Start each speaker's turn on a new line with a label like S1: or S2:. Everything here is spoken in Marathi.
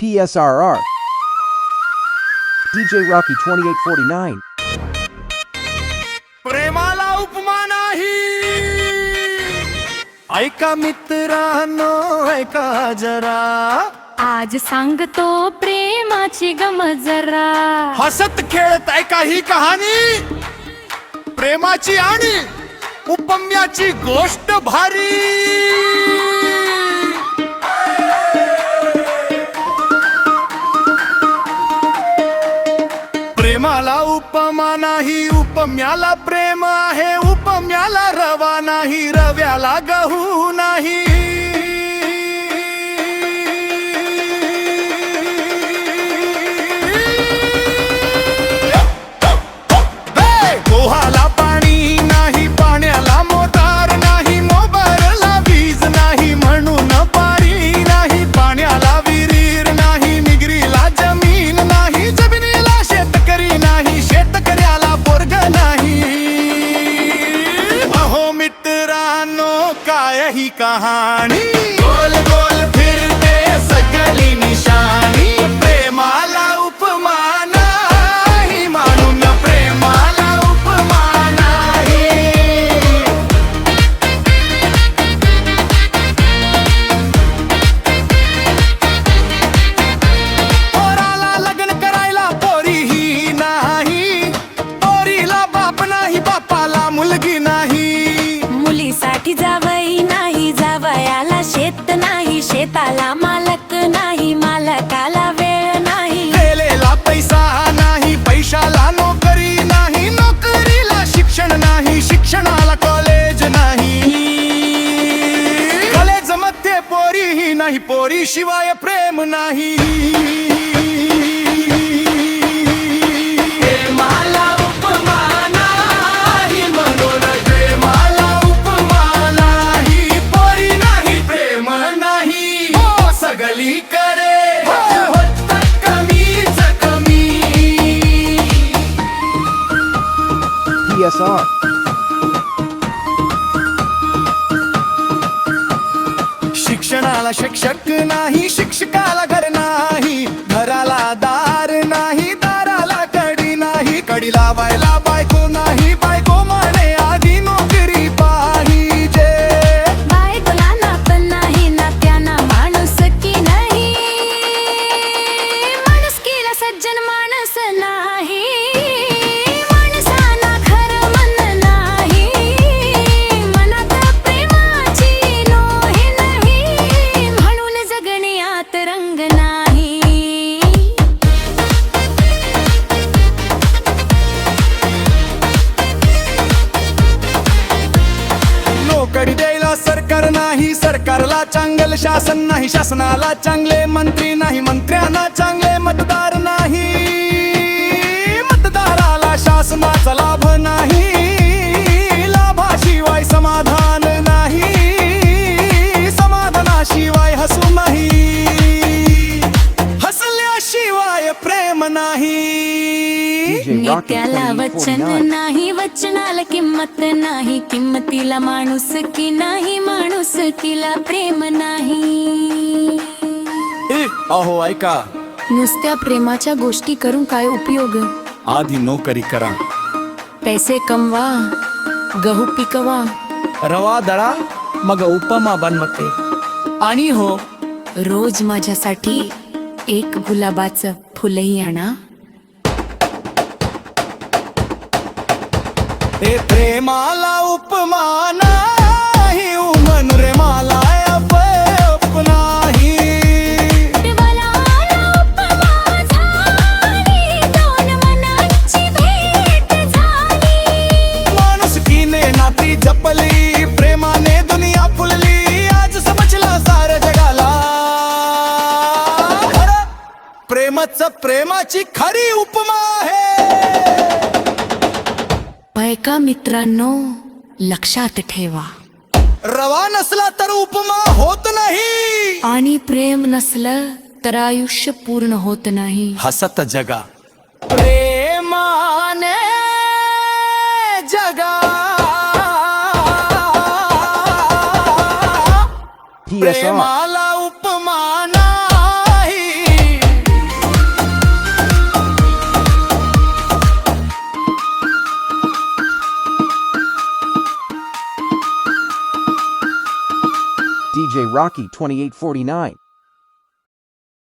S1: PSRR. DJ Rocky 2849.
S2: प्रेमाला उपमा नाही, ऐका मित्रांनो ऐका जरा,
S3: आज सांगतो प्रेमाची गम जरा.
S2: हसत खेळत ऐका ही कहाणी, प्रेमाची आणि उपम्याची गोष्ट भारी. प्रेमाला उपमा नाही, उपम्याला प्रेम आहे. उपम्याला रवा नाही, रव्याला गहू नाही. पोहाला पाणी नाही, पाण्याला मोटार नाही, मोबाईलला वीज नाही, म्हणून पारी नाही. पाण्याला विहीर नाही, निगरीला जमीन नाही, जमिनीला शेतकरी नाही, शेतकऱ्याला पोरग नाही. अहो मित्रांनो काय ही कहाणी, गोल गोल फिरते सगळी निशाणी. प्रेमाला उपमा नाही, म्हणून प्रेमाला उपमा नाही. पोराला लग्न करायला पोरीही नाही, पोरीला बाप नाही, बापाला मुलगी नाही.
S3: मुलीसाठी जावई नाही, जावयाला शेत नाही, शेताला मालक नाही, मालकाला वेळ नाही.
S2: केलेला पैसा नाही, पैशाला नोकरी नाही, नोकरीला शिक्षण नाही, शिक्षणाला कॉलेज नाही. कॉलेज मध्ये पोरीही नाही, पोरी शिवाय प्रेम नाही. प्रेमाला उपमा नाही, म्हणून प्रेमाला उपमा नाही. पोरी नाही, प्रेम नाही, हो सगळी करे होत कमीच कमी.
S1: PSR.
S2: शिक्षणाला शिक्षक नाही, शिक्षकाला घर नाही, घराला दार नाही, दाराला कडी नाही, कडी लावायला बायको नाही, बायको म्हणे आधी नोकरी पाहिजे.
S3: बायकोला नात नाही, नात्याना माणूस की नाही, माणुसकीला सज्जन माणस नाही, माणसाला खरं मन नाही, मनात प्रेमाची लोही नाही, म्हणून जगण्यात रंग नाही.
S2: नोकरी द्यायला सरकार नाही, सरकारला चांगलं शासन नाही, शासनाला चांगले मंत्री नाही, मंत्र्यांना चांगले मतदार नाही, मतदाराला शासनाचा लाभ नाही, लाभाशिवाय समाधान नाही, समाधानाशिवाय हसू नाही, हसल्याशिवाय प्रेम नाही.
S3: नित्याला वचन
S1: 2849.
S3: नाही, वचनाला किंमत नाही, किंमतीला माणूस की नाही, माणूस किला प्रेम नाही.
S2: अहो ऐका,
S3: नुसत्या प्रेमाच्या गोष्टी करून काय उपयोग.
S2: आधी नोकरी करा,
S3: पैसे कमवा, गहू पिकवा,
S2: रवा दळा, मग उपमा बनवते. आणि हो
S3: रोज माझ्यासाठी एक गुलाबाचं फुलही आणा.
S2: ते प्रेमाला उपमा नाही, उमन रे मला अप नाही.
S3: देवाला उपमा झाली, दोन मनांची भेट झाली.
S2: माणुसकीने नाती जपली, प्रेमाने दुनिया फुलली, आज समजला साऱ्या जगाला. प्रेमच प्रेमाची खरी उपमा आहे.
S3: ऐका मित्रांनो, लक्षात ठेवा,
S2: रवा नसला तर उपमा होत नाही,
S3: आणि प्रेम नसलं तर आयुष्य पूर्ण होत नाही.
S2: हसत जगा, प्रेमाने जगा.
S1: PSR.
S2: प्रेमाला उपमा नाही.
S1: DJ Rocky 2849.